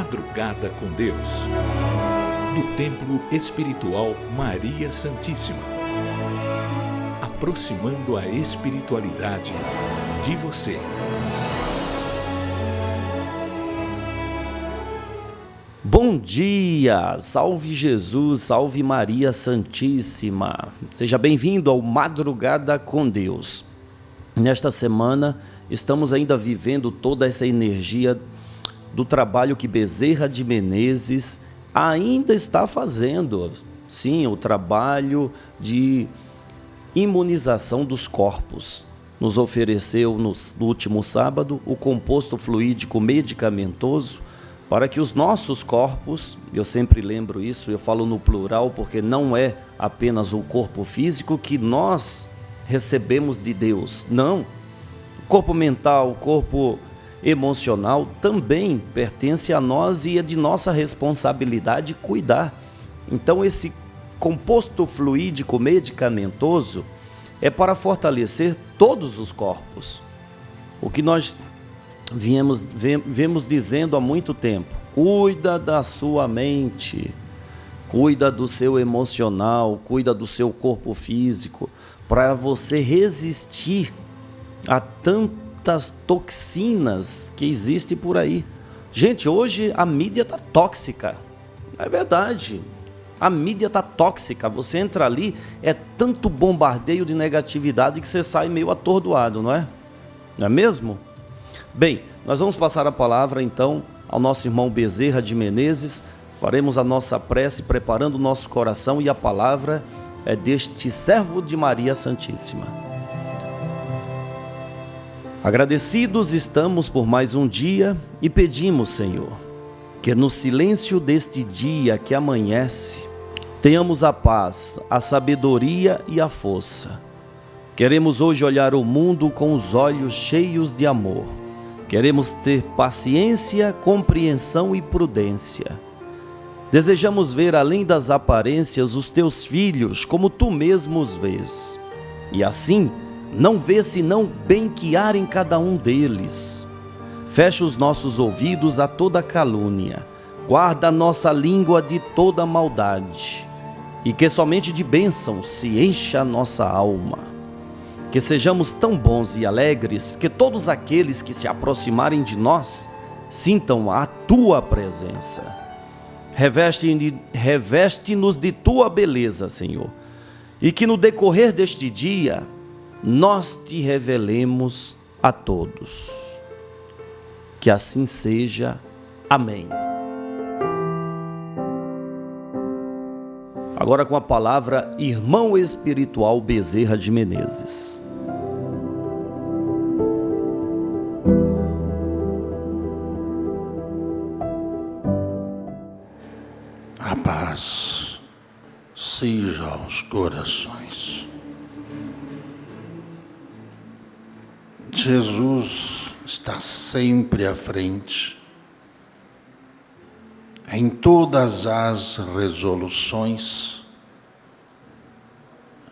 Madrugada com Deus, do Templo Espiritual Maria Santíssima, aproximando a espiritualidade de você. Bom dia, salve Jesus, salve Maria Santíssima. Seja bem-vindo ao Madrugada com Deus. Nesta semana, estamos ainda vivendo toda essa energia do trabalho que Bezerra de Menezes ainda está fazendo. Sim, o trabalho de imunização dos corpos. Nos ofereceu no último sábado o composto fluídico medicamentoso para que os nossos corpos, eu sempre lembro isso, eu falo no plural porque não é apenas o corpo físico que nós recebemos de Deus, não. O corpo mental, o corpo emocional também pertence a nós e é de nossa responsabilidade cuidar. Então esse composto fluídico medicamentoso é para fortalecer todos os corpos. O que nós vemos dizendo há muito tempo: cuida da sua mente, cuida do seu emocional, cuida do seu corpo físico, para você resistir a tantas toxinas que existem por aí. Gente, hoje a mídia está tóxica, é verdade. A mídia está tóxica, você entra ali, é tanto bombardeio de negatividade que você sai meio atordoado, não é? Não é mesmo? Bem, nós vamos passar a palavra então ao nosso irmão Bezerra de Menezes, faremos a nossa prece preparando o nosso coração e a palavra é deste servo de Maria Santíssima. Agradecidos estamos por mais um dia e pedimos, Senhor, que no silêncio deste dia que amanhece, tenhamos a paz, a sabedoria e a força. Queremos hoje olhar o mundo com os olhos cheios de amor. Queremos ter paciência, compreensão e prudência. Desejamos ver além das aparências os teus filhos como tu mesmo os vês. E assim, não vê senão o bem que há em cada um deles. Fecha os nossos ouvidos a toda calúnia. Guarda a nossa língua de toda maldade. E que somente de bênçãos se encha a nossa alma. Que sejamos tão bons e alegres que todos aqueles que se aproximarem de nós sintam a tua presença. Reveste-nos de tua beleza, Senhor, e que no decorrer deste dia nós te revelemos a todos. Que assim seja. Amém. Agora com a palavra, irmão espiritual Bezerra de Menezes. A paz seja aos corações. Jesus está sempre à frente em todas as resoluções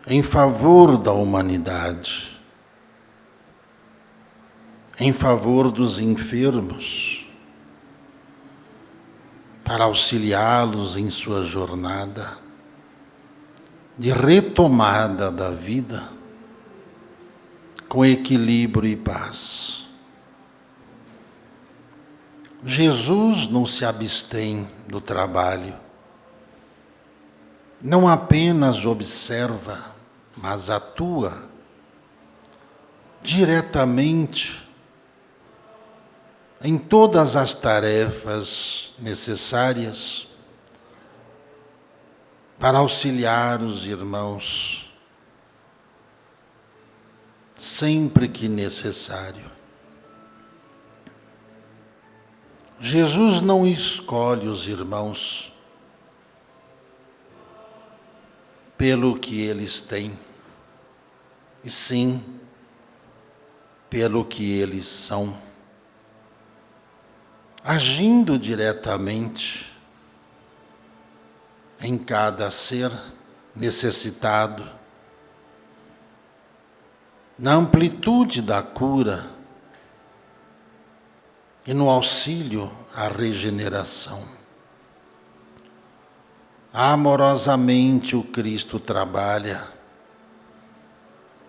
em favor da humanidade, em favor dos enfermos, para auxiliá-los em sua jornada de retomada da vida com equilíbrio e paz. Jesus não se abstém do trabalho, não apenas observa, mas atua diretamente em todas as tarefas necessárias para auxiliar os irmãos, sempre que necessário. Jesus não escolhe os irmãos pelo que eles têm, e sim pelo que eles são, agindo diretamente em cada ser necessitado, na amplitude da cura, e no auxílio à regeneração. Amorosamente o Cristo trabalha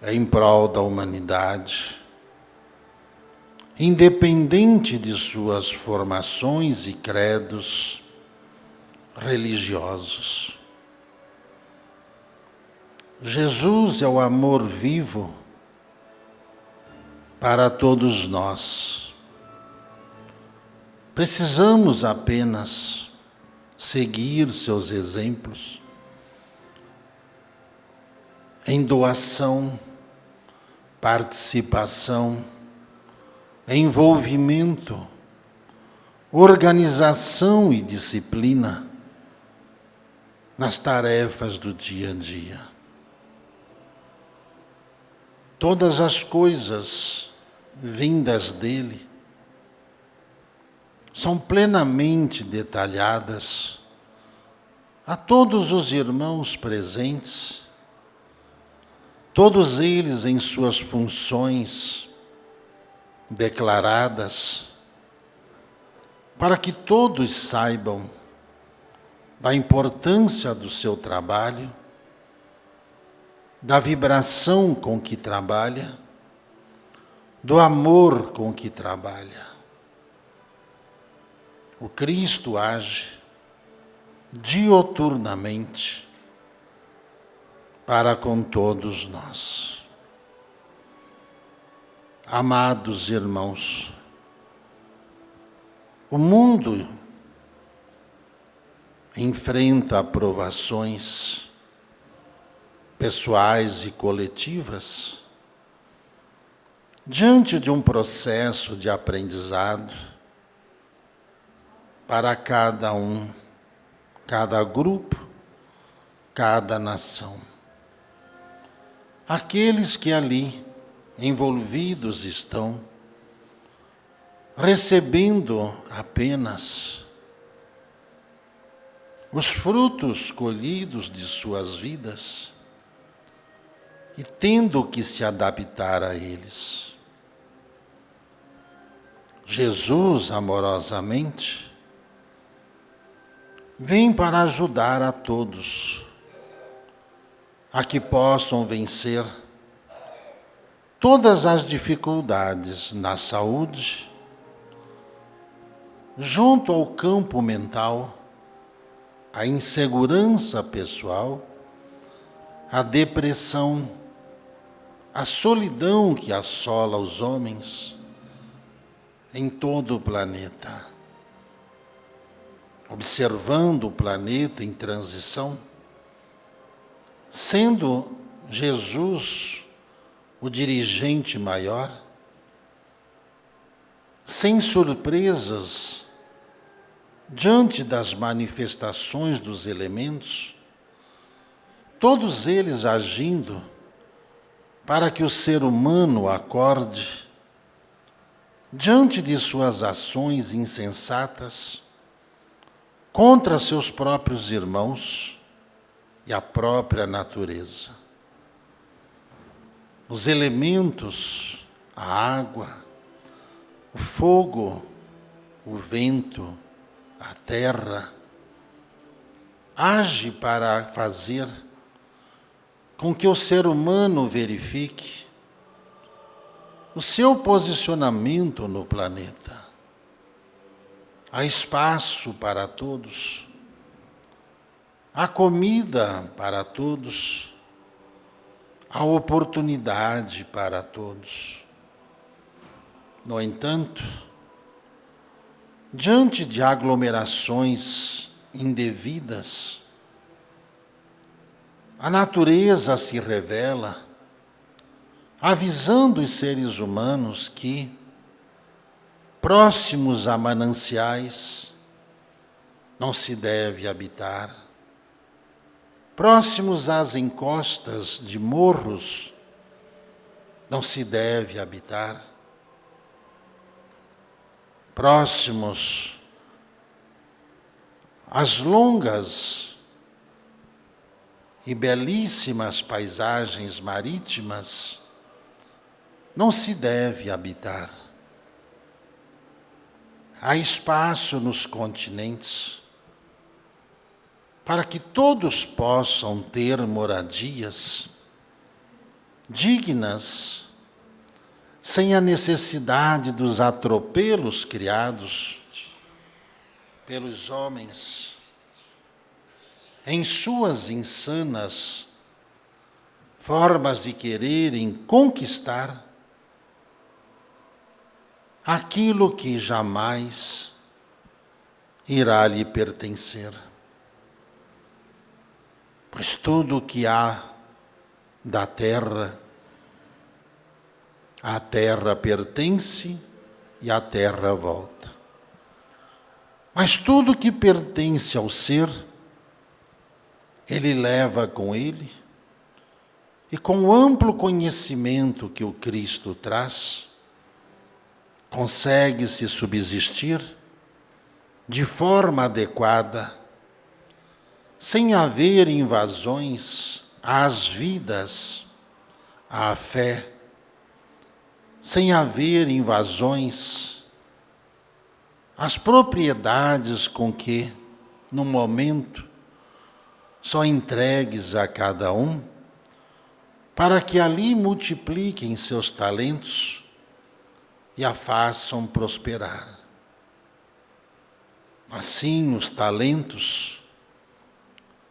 em prol da humanidade, independente de suas formações e credos religiosos. Jesus é o amor vivo para todos nós. Precisamos apenas seguir seus exemplos em doação, participação, envolvimento, organização e disciplina nas tarefas do dia a dia. Todas as coisas vindas dele são plenamente detalhadas a todos os irmãos presentes, todos eles em suas funções declaradas, para que todos saibam da importância do seu trabalho, da vibração com que trabalha, do amor com que trabalha. O Cristo age dioturnamente para com todos nós. Amados irmãos, o mundo enfrenta provações pessoais e coletivas diante de um processo de aprendizado para cada um, cada grupo, cada nação. Aqueles que ali envolvidos estão, recebendo apenas os frutos colhidos de suas vidas e tendo que se adaptar a eles. Jesus, amorosamente, vem para ajudar a todos a que possam vencer todas as dificuldades na saúde, junto ao campo mental, a insegurança pessoal, a depressão, a solidão que assola os homens em todo o planeta. Observando o planeta em transição, sendo Jesus o dirigente maior, sem surpresas, diante das manifestações dos elementos, todos eles agindo para que o ser humano acorde diante de suas ações insensatas contra seus próprios irmãos e a própria natureza. Os elementos, a água, o fogo, o vento, a terra, age para fazer com que o ser humano verifique o seu posicionamento no planeta. Há espaço para todos, há comida para todos, há oportunidade para todos. No entanto, diante de aglomerações indevidas, a natureza se revela, avisando os seres humanos que, próximos a mananciais, não se deve habitar. Próximos às encostas de morros, não se deve habitar. Próximos às longas e belíssimas paisagens marítimas, não se deve habitar. há espaço nos continentes para que todos possam ter moradias dignas, sem a necessidade dos atropelos criados pelos homens em suas insanas formas de quererem conquistar aquilo que jamais irá lhe pertencer. Pois tudo o que há da terra, a terra pertence e a terra volta. Mas tudo que pertence ao ser, ele leva com ele, e com o amplo conhecimento que o Cristo traz, consegue-se subsistir de forma adequada, sem haver invasões às vidas, à fé, sem haver invasões às propriedades com que, no momento, são entregues a cada um, para que ali multipliquem seus talentos e a façam prosperar. Assim, os talentos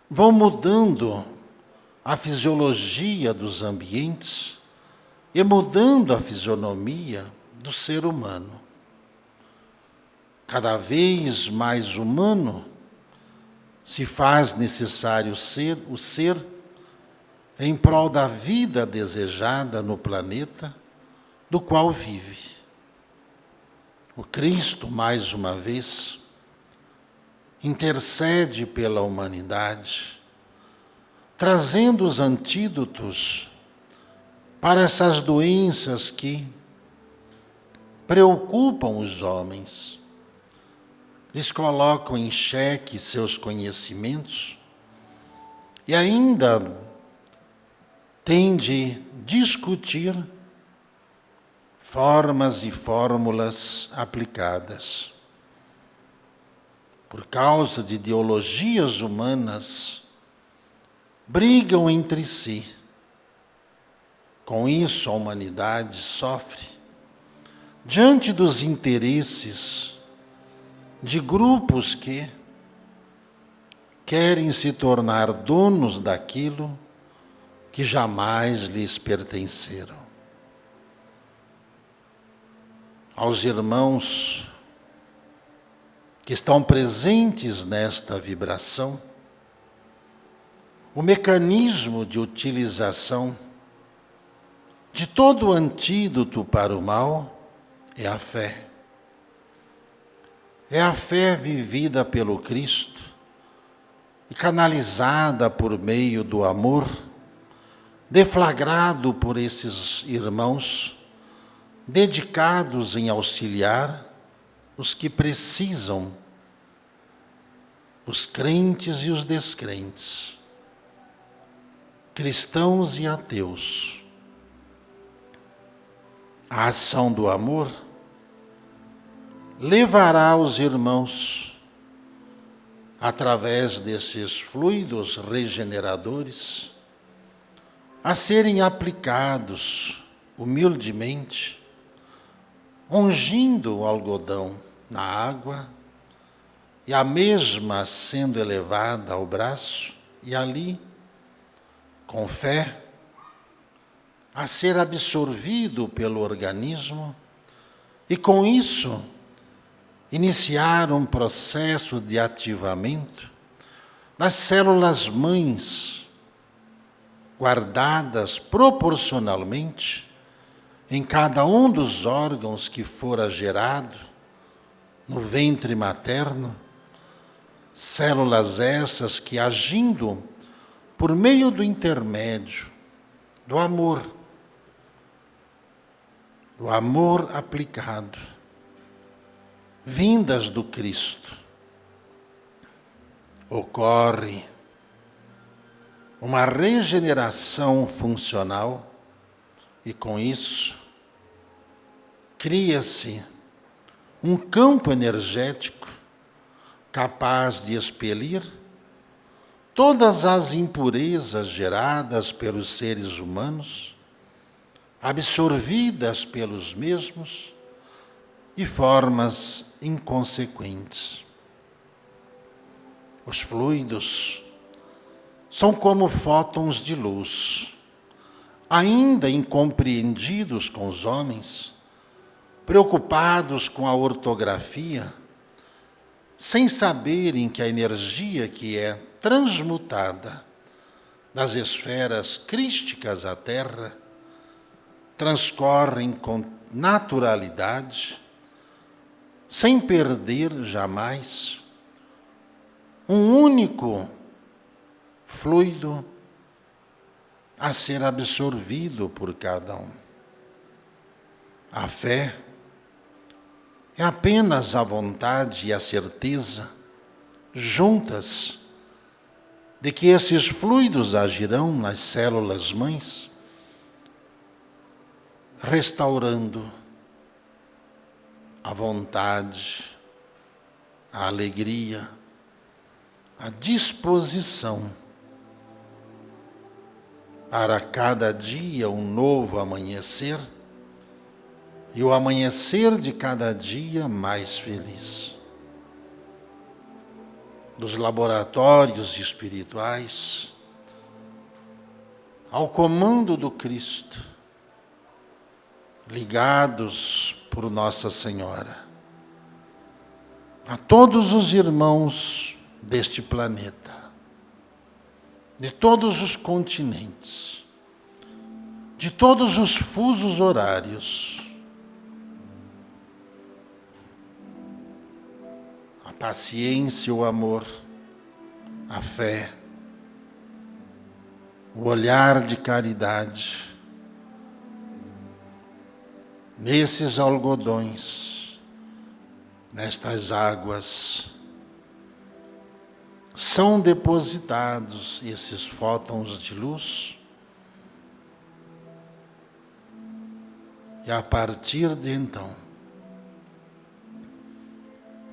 vão mudando a fisiologia dos ambientes e mudando a fisionomia do ser humano. Cada vez mais humano se faz necessário o ser em prol da vida desejada no planeta do qual vive. O Cristo, mais uma vez, intercede pela humanidade, trazendo os antídotos para essas doenças que preocupam os homens. Lhes colocam em xeque seus conhecimentos e ainda têm de discutir formas e fórmulas aplicadas. Por causa de ideologias humanas, brigam entre si. Com isso, a humanidade sofre diante dos interesses de grupos que querem se tornar donos daquilo que jamais lhes pertenceram. Aos irmãos que estão presentes nesta vibração, o mecanismo de utilização de todo o antídoto para o mal é a fé. É a fé vivida pelo Cristo e canalizada por meio do amor, deflagrado por esses irmãos, dedicados em auxiliar os que precisam, os crentes e os descrentes, cristãos e ateus. A ação do amor levará os irmãos, através desses fluidos regeneradores, a serem aplicados humildemente, ungindo o algodão na água e a mesma sendo elevada ao braço e ali, com fé, a ser absorvido pelo organismo e com isso iniciar um processo de ativamento das células mães guardadas proporcionalmente em cada um dos órgãos que fora gerado no ventre materno, células essas que, agindo por meio do intermédio do amor aplicado, vindas do Cristo, ocorre uma regeneração funcional e, com isso, cria-se um campo energético capaz de expelir todas as impurezas geradas pelos seres humanos, absorvidas pelos mesmos de formas inconsequentes. Os fluidos são como fótons de luz, ainda incompreendidos com os homens, preocupados com a ortografia, sem saberem que a energia que é transmutada das esferas crísticas à Terra transcorrem com naturalidade, sem perder jamais um único fluido a ser absorvido por cada um. A fé é apenas a vontade e a certeza, juntas, de que esses fluidos agirão nas células mães, restaurando a vontade, a alegria, a disposição para cada dia um novo amanhecer e o amanhecer de cada dia mais feliz. Dos laboratórios espirituais ao comando do Cristo, ligados por Nossa Senhora, a todos os irmãos deste planeta, de todos os continentes, de todos os fusos horários, a paciência, o amor, a fé, o olhar de caridade, nesses algodões, nestas águas, são depositados esses fótons de luz, e a partir de então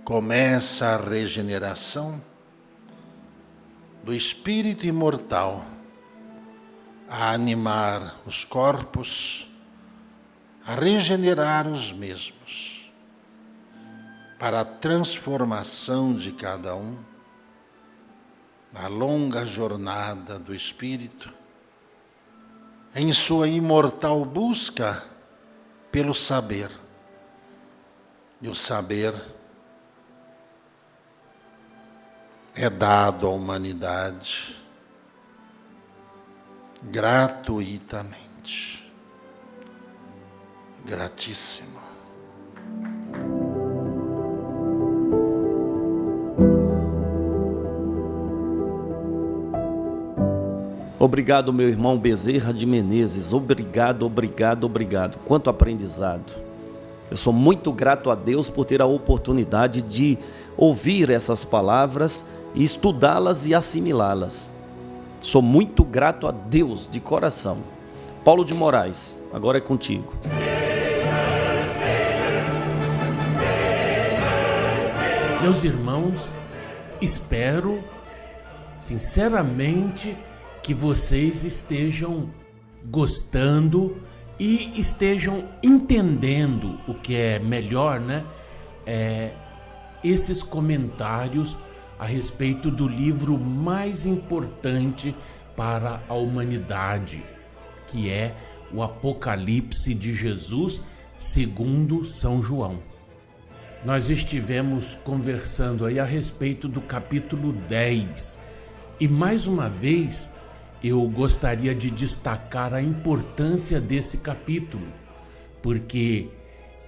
começa a regeneração do espírito imortal a animar os corpos, a regenerar os mesmos, para a transformação de cada um, na longa jornada do espírito, em sua imortal busca pelo saber. E o saber é dado à humanidade gratuitamente. Gratíssimo. Obrigado, meu irmão Bezerra de Menezes. Obrigado, obrigado, obrigado. Quanto aprendizado. Eu sou muito grato a Deus por ter a oportunidade de ouvir essas palavras e estudá-las e assimilá-las. Sou muito grato a Deus de coração. Paulo de Moraes, agora é contigo. Meus irmãos, espero sinceramente que vocês estejam gostando e estejam entendendo o que é melhor, né? Esses comentários a respeito do livro mais importante para a humanidade, que é o Apocalipse de Jesus, segundo São João. Nós estivemos conversando aí a respeito do capítulo 10 e mais uma vez eu gostaria de destacar a importância desse capítulo, porque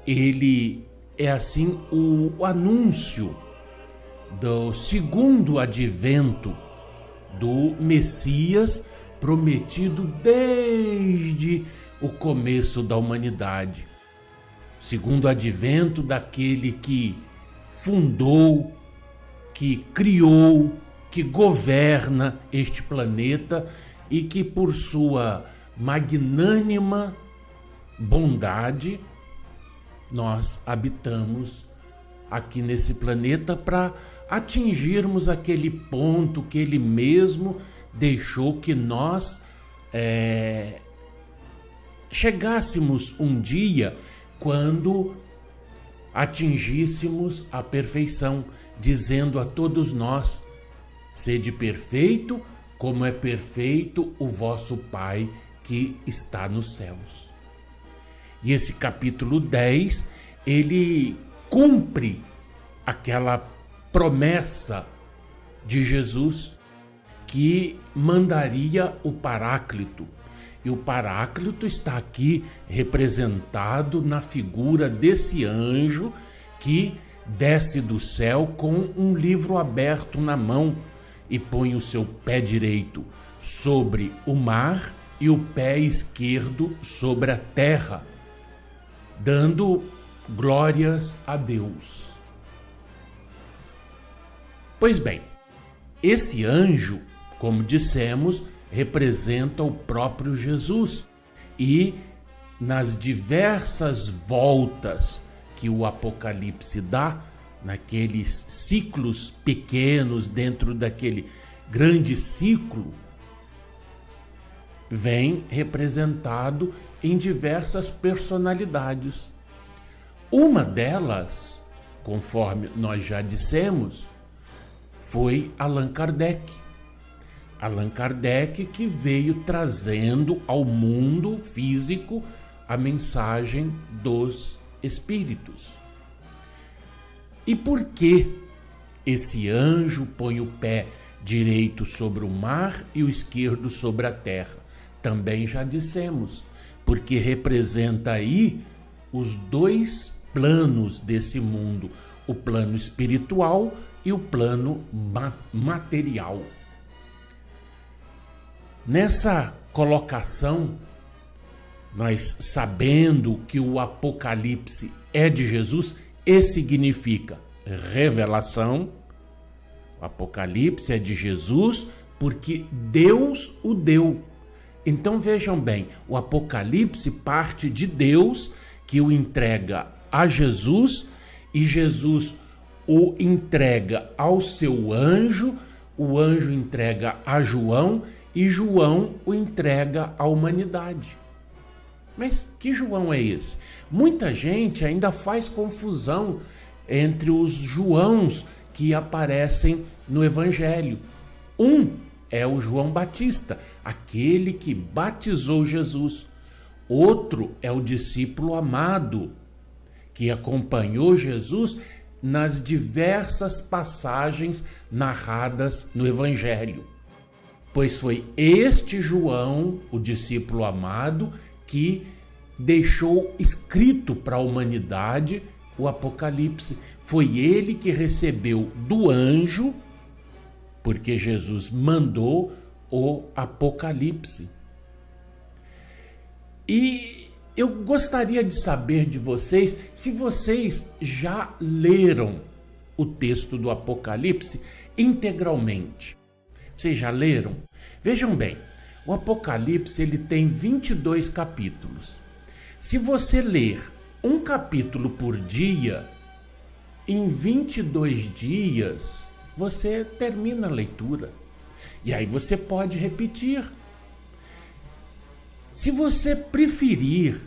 ele é assim o anúncio do segundo advento do Messias prometido desde o começo da humanidade. Segundo advento daquele que fundou, que criou, que governa este planeta e que por sua magnânima bondade nós habitamos aqui nesse planeta para atingirmos aquele ponto que Ele mesmo deixou que nós chegássemos um dia quando atingíssemos a perfeição, dizendo a todos nós: sede perfeito, como é perfeito o vosso Pai que está nos céus. E esse capítulo 10, ele cumpre aquela promessa de Jesus que mandaria o Paráclito. E o Paráclito está aqui representado na figura desse anjo que desce do céu com um livro aberto na mão e põe o seu pé direito sobre o mar e o pé esquerdo sobre a terra, dando glórias a Deus. Pois bem, esse anjo, como dissemos, representa o próprio Jesus, e nas diversas voltas que o Apocalipse dá, naqueles ciclos pequenos dentro daquele grande ciclo, vem representado em diversas personalidades. Uma delas, conforme nós já dissemos, foi Allan Kardec. Allan Kardec, que veio trazendo ao mundo físico a mensagem dos espíritos. E por que esse anjo põe o pé direito sobre o mar e o esquerdo sobre a terra? Também já dissemos, porque representa aí os dois planos desse mundo, o plano espiritual e o plano material. Nessa colocação, nós sabendo que o Apocalipse é de Jesus, e significa revelação, o Apocalipse é de Jesus porque Deus o deu. Então vejam bem, o Apocalipse parte de Deus, que o entrega a Jesus, e Jesus o entrega ao seu anjo, o anjo entrega a João, e João o entrega à humanidade. Mas que João é esse? Muita gente ainda faz confusão entre os Joãos que aparecem no Evangelho. Um é o João Batista, aquele que batizou Jesus. Outro é o discípulo amado, que acompanhou Jesus nas diversas passagens narradas no Evangelho. Pois foi este João, o discípulo amado, que deixou escrito para a humanidade o Apocalipse. Foi ele que recebeu do anjo, porque Jesus mandou o Apocalipse. E eu gostaria de saber de vocês se vocês já leram o texto do Apocalipse integralmente. Vocês já leram? Vejam bem, o Apocalipse ele tem 22 capítulos. Se você ler um capítulo por dia, em 22 dias, você termina a leitura. E aí você pode repetir. Se você preferir,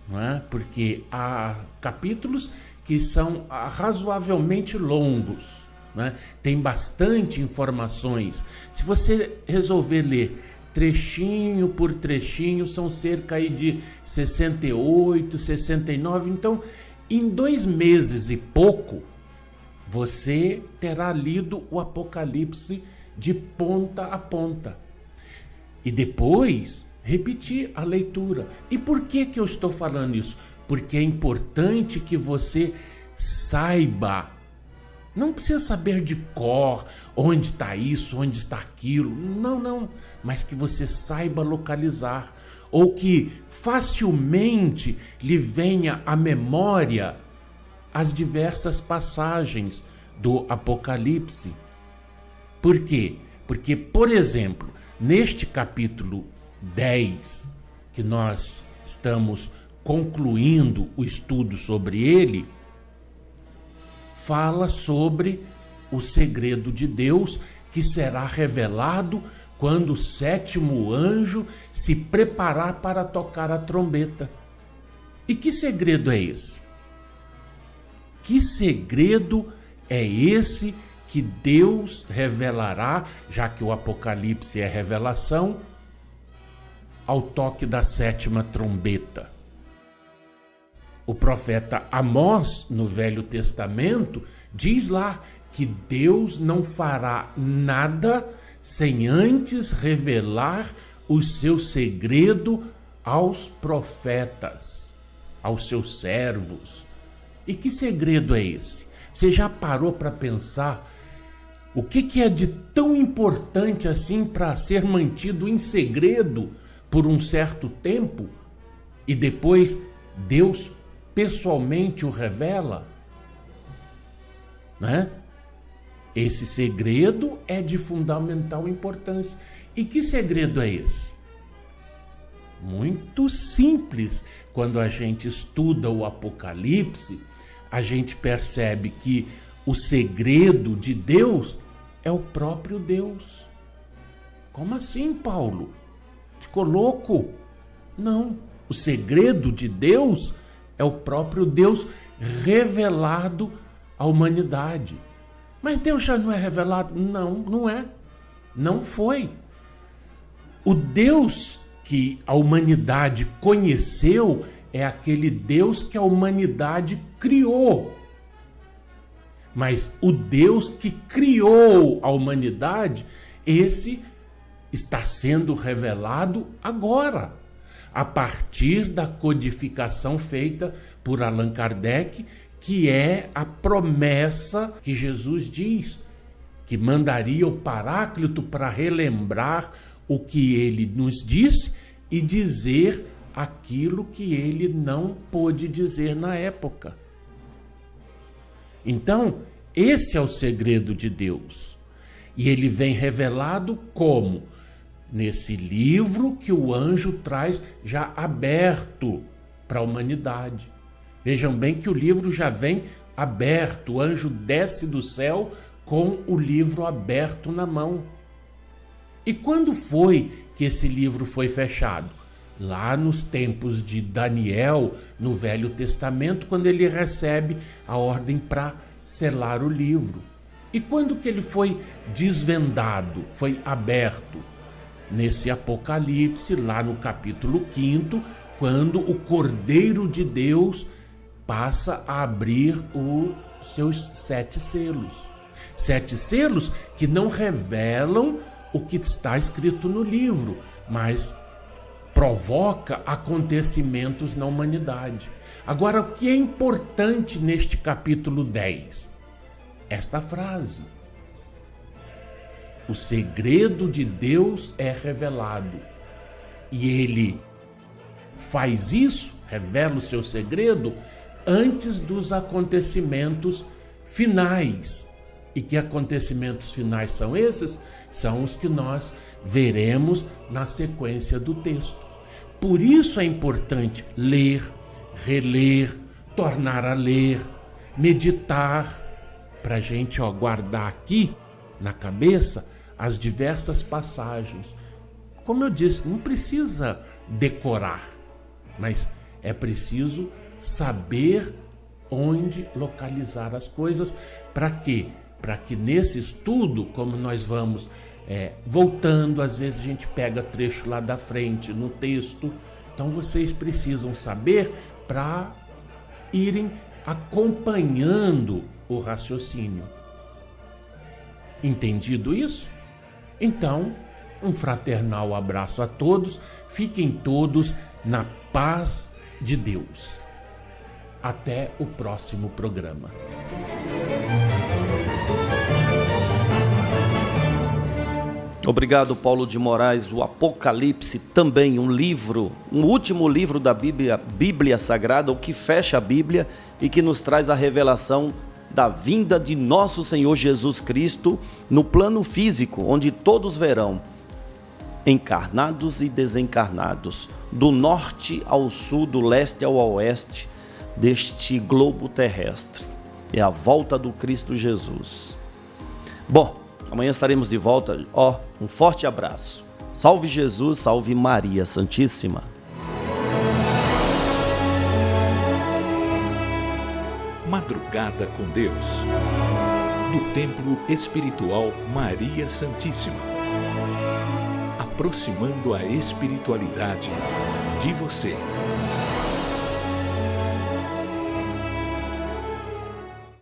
não é? Porque há capítulos que são razoavelmente longos, né? Tem bastante informações. Se você resolver ler trechinho por trechinho, são cerca aí de 68, 69. Então, em 2 meses e pouco, você terá lido o Apocalipse de ponta a ponta. E depois, repetir a leitura. E por que eu estou falando isso? Porque é importante que você saiba. Não precisa saber de cor, onde está isso, onde está aquilo. Não. Mas que você saiba localizar. Ou que facilmente lhe venha à memória as diversas passagens do Apocalipse. Por quê? Porque, por exemplo, neste capítulo 10, que nós estamos concluindo o estudo sobre ele, fala sobre o segredo de Deus que será revelado quando o sétimo anjo se preparar para tocar a trombeta. E que segredo é esse? Que segredo é esse que Deus revelará, já que o Apocalipse é revelação, ao toque da sétima trombeta? O profeta Amós, no Velho Testamento, diz lá que Deus não fará nada sem antes revelar o seu segredo aos profetas, aos seus servos. E que segredo é esse? Você já parou para pensar o que é de tão importante assim para ser mantido em segredo por um certo tempo e depois Deus pessoalmente o revela? Né? Esse segredo é de fundamental importância. E que segredo é esse? Muito simples. Quando a gente estuda o Apocalipse, a gente percebe que o segredo de Deus é o próprio Deus. Como assim, Paulo? Ficou louco? Não. O segredo de Deus é o próprio Deus revelado à humanidade. Mas Deus já não é revelado? Não, não é. Não foi. O Deus que a humanidade conheceu é aquele Deus que a humanidade criou. Mas o Deus que criou a humanidade, esse está sendo revelado agora, a partir da codificação feita por Allan Kardec, que é a promessa que Jesus diz, que mandaria o Paráclito para relembrar o que ele nos disse e dizer aquilo que ele não pôde dizer na época. Então, esse é o segredo de Deus. E ele vem revelado como? Nesse livro que o anjo traz já aberto para a humanidade. Vejam bem que o livro já vem aberto, o anjo desce do céu com o livro aberto na mão. E quando foi que esse livro foi fechado? Lá nos tempos de Daniel, no Velho Testamento, quando ele recebe a ordem para selar o livro. E quando que ele foi desvendado, foi aberto? Nesse Apocalipse, lá no capítulo 5, quando o Cordeiro de Deus passa a abrir os seus 7 selos. 7 selos que não revelam o que está escrito no livro, mas provoca acontecimentos na humanidade. Agora, o que é importante neste capítulo 10? Esta frase: o segredo de Deus é revelado. E ele faz isso, revela o seu segredo, antes dos acontecimentos finais. E que acontecimentos finais são esses? São os que nós veremos na sequência do texto. Por isso é importante ler, reler, tornar a ler, meditar, para a gente guardar aqui na cabeça as diversas passagens. Como eu disse, não precisa decorar, mas é preciso saber onde localizar as coisas. Para quê? Para que nesse estudo, como nós vamos voltando, às vezes a gente pega trecho lá da frente no texto, então vocês precisam saber para irem acompanhando o raciocínio. Entendido isso? Então, um fraternal abraço a todos, fiquem todos na paz de Deus. Até o próximo programa. Obrigado, Paulo de Moraes. O Apocalipse também um livro, um último livro da Bíblia Sagrada, o que fecha a Bíblia e que nos traz a revelação da vinda de nosso Senhor Jesus Cristo no plano físico, onde todos verão, encarnados e desencarnados, do norte ao sul, do leste ao oeste deste globo terrestre. é a volta do Cristo Jesus. Bom, amanhã estaremos de volta. Um forte abraço. Salve Jesus, salve Maria Santíssima. Madrugada com Deus, do Templo Espiritual Maria Santíssima, aproximando a espiritualidade de você.